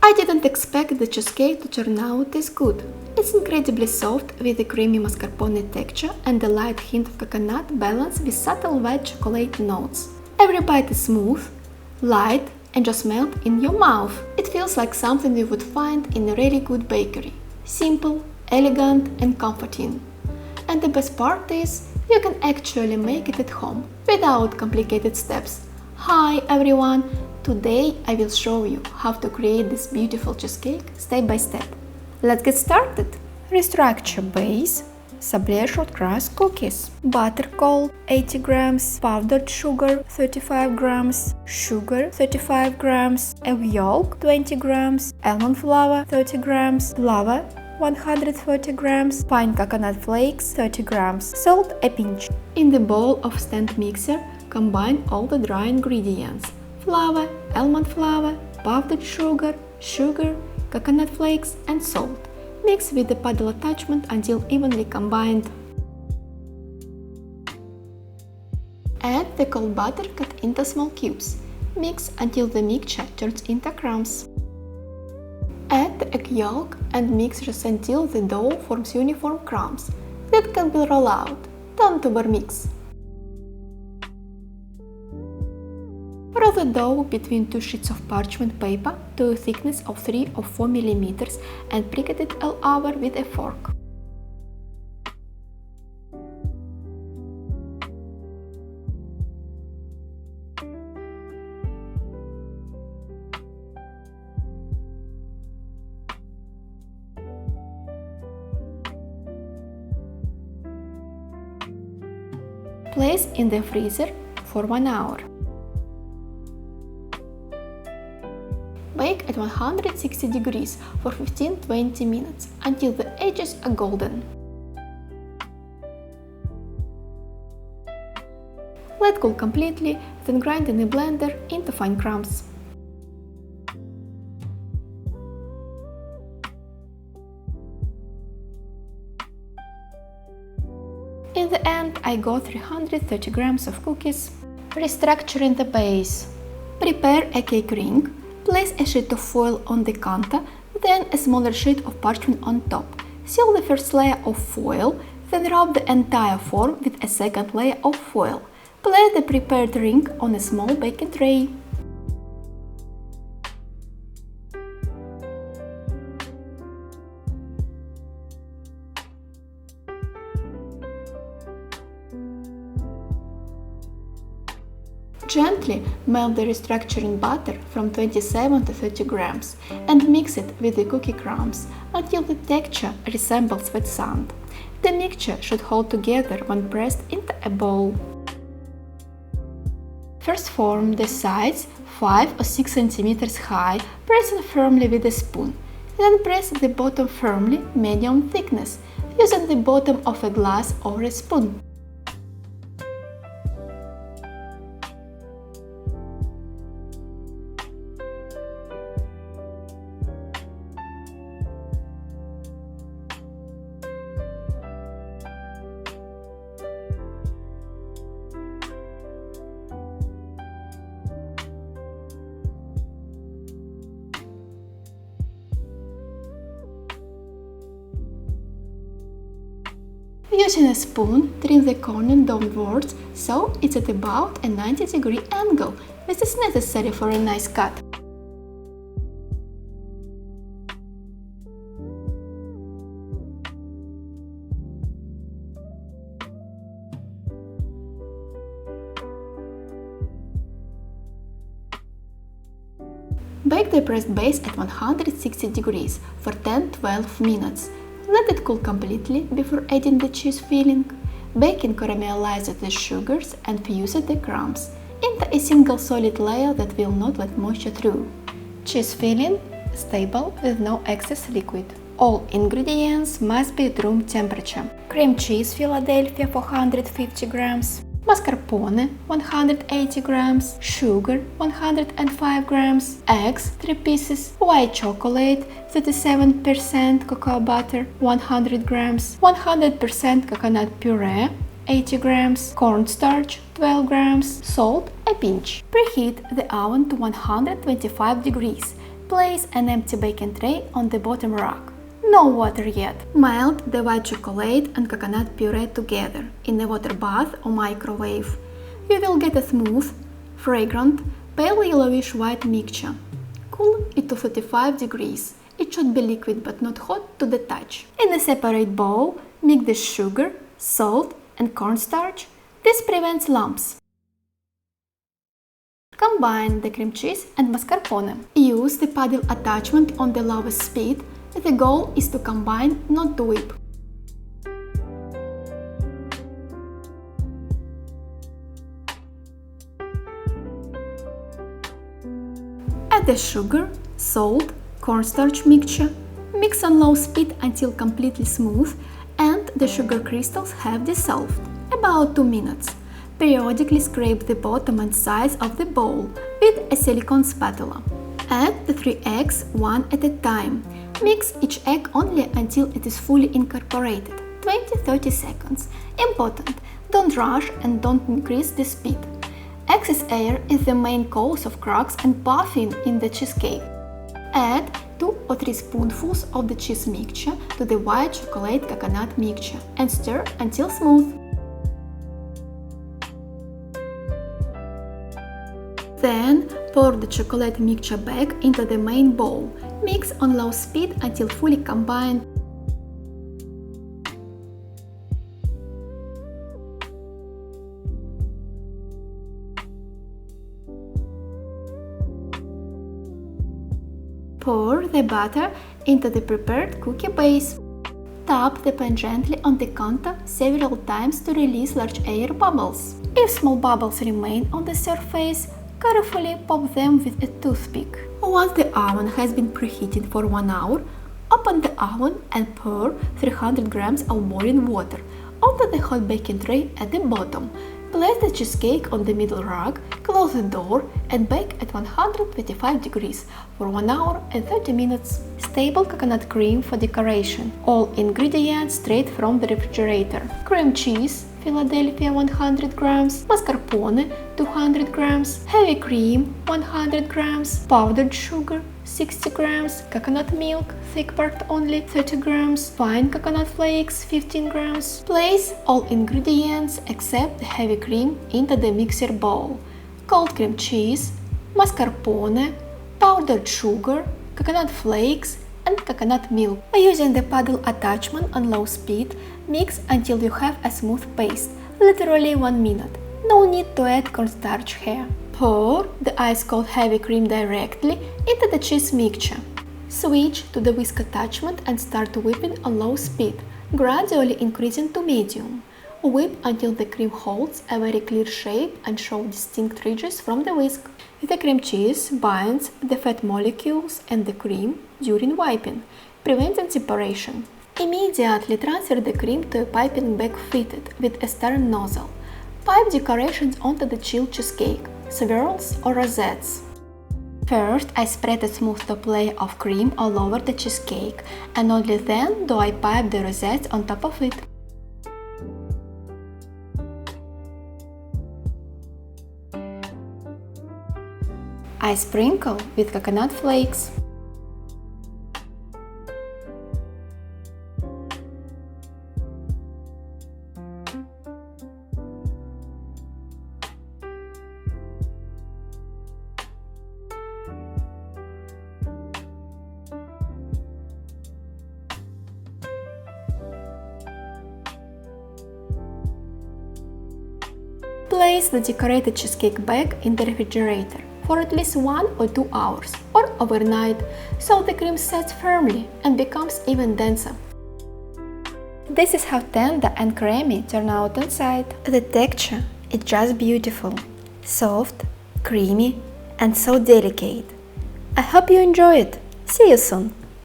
I didn't expect the cheesecake to turn out this good. It's incredibly soft with a creamy mascarpone texture and a light hint of coconut balanced with subtle white chocolate notes. Every bite is smooth, light, and just melt in your mouth. It feels like something you would find in a really good bakery. Simple, elegant, and comforting. And the best part is, you can actually make it at home without complicated steps. Hi everyone! Today I will show you how to create this beautiful cheesecake step by step. Let's get started! Restructured base, sablé short crust cookies, butter cold 80 grams, powdered sugar 35 grams, sugar 35 grams, egg yolk 20 grams, almond flour 30 grams, flour 130 grams, fine coconut flakes 30 grams, salt a pinch. In the bowl of stand mixer, combine all the dry ingredients: flour, almond flour, powdered sugar, coconut flakes and salt. Mix with the paddle attachment until evenly combined. Add the cold butter cut into small cubes. Mix until the mixture turns into crumbs. Add the egg yolk and mix just until the dough forms uniform crumbs that can be rolled out. Don't overmix. Roll the dough between two sheets of parchment paper to a thickness of 3 or 4 mm and prick it all over with a fork. Place in the freezer for 1 hour. Bake at 160 degrees for 15-20 minutes until the edges are golden. Let cool completely, then grind in a blender into fine crumbs. In the end, I got 330 grams of cookies. Restructuring the base. Prepare a cake ring. Place a sheet of foil on the counter, then a smaller sheet of parchment on top. Seal the first layer of foil, then wrap the entire form with a second layer of foil. Place the prepared ring on a small baking tray. Gently melt the restructuring butter from 27 to 30 grams and mix it with the cookie crumbs until the texture resembles wet sand. The mixture should hold together when pressed into a bowl. First form the sides 5 or 6 cm high, pressing firmly with a spoon. Then press the bottom firmly, medium thickness, using the bottom of a glass or a spoon. Using a spoon, trim the corner downwards so it's at about a 90-degree angle. This is necessary for a nice cut. Bake the pressed base at 160 degrees for 10-12 minutes. Let it cool completely before adding the cheese filling. Bake and caramelize the sugars and fuse the crumbs into a single solid layer that will not let moisture through. Cheese filling stable with no excess liquid. All ingredients must be at room temperature. Cream cheese Philadelphia 450 grams. Mascarpone 180 grams, sugar 105 grams, eggs 3 pieces, white chocolate 37%, cocoa butter 100 grams, 100% coconut puree 80 grams, cornstarch 12 grams, salt a pinch. Preheat the oven to 125 degrees. Place an empty baking tray on the bottom rack. No water yet. Melt the white chocolate and coconut puree together in a water bath or microwave. You will get a smooth, fragrant, pale yellowish white mixture. Cool it to 35 degrees. It should be liquid but not hot to the touch. In a separate bowl, mix the sugar, salt and cornstarch. This prevents lumps. Combine the cream cheese and mascarpone. Use the paddle attachment on the lowest speed. The goal is to combine, not to whip. Add the sugar, salt, cornstarch mixture. Mix on low speed until completely smooth and the sugar crystals have dissolved. About 2 minutes. Periodically scrape the bottom and sides of the bowl with a silicone spatula. Add the 3 eggs one at a time. Mix each egg only until it is fully incorporated, 20-30 seconds. Important, don't rush and don't increase the speed. Excess air is the main cause of cracks and puffing in the cheesecake. Add 2 or 3 spoonfuls of the cheese mixture to the white chocolate coconut mixture and stir until smooth. Then pour the chocolate mixture back into the main bowl. Mix on low speed until fully combined. Pour the batter into the prepared cookie base. Tap the pan gently on the counter several times to release large air bubbles. If small bubbles remain on the surface, carefully pop them with a toothpick. Once the oven has been preheated for 1 hour, open the oven and pour 300 grams of boiling water onto the hot baking tray at the bottom. Place the cheesecake on the middle rack, close the door and bake at 125 degrees for 1 hour and 30 minutes. Stable coconut cream for decoration. All ingredients straight from the refrigerator. Cream cheese, Philadelphia 100 grams, mascarpone 200 grams, heavy cream 100 grams, powdered sugar 60 grams, coconut milk, thick part only 30 grams, fine coconut flakes 15 grams. Place all ingredients except the heavy cream into the mixer bowl. Cold cream cheese, mascarpone, powdered sugar, coconut flakes and coconut milk. By using the paddle attachment on low speed, mix until you have a smooth paste, literally 1 minute. No need to add cornstarch here. Pour the ice-cold heavy cream directly into the cheese mixture. Switch to the whisk attachment and start whipping on low speed, gradually increasing to medium. Whip until the cream holds a very clear shape and shows distinct ridges from the whisk. The cream cheese binds the fat molecules and the cream during wiping, preventing separation. Immediately transfer the cream to a piping bag fitted with a stern nozzle. Pipe decorations onto the chilled cheesecake, swirls or rosettes. First, I spread a smooth top layer of cream all over the cheesecake, and only then do I pipe the rosettes on top of it. I sprinkle with coconut flakes. Place the decorated cheesecake bag in the refrigerator for at least 1 or 2 hours or overnight, so the cream sets firmly and becomes even denser. This is how tender and creamy turn out inside. The texture is just beautiful, soft, creamy and so delicate. I hope you enjoy it. See you soon!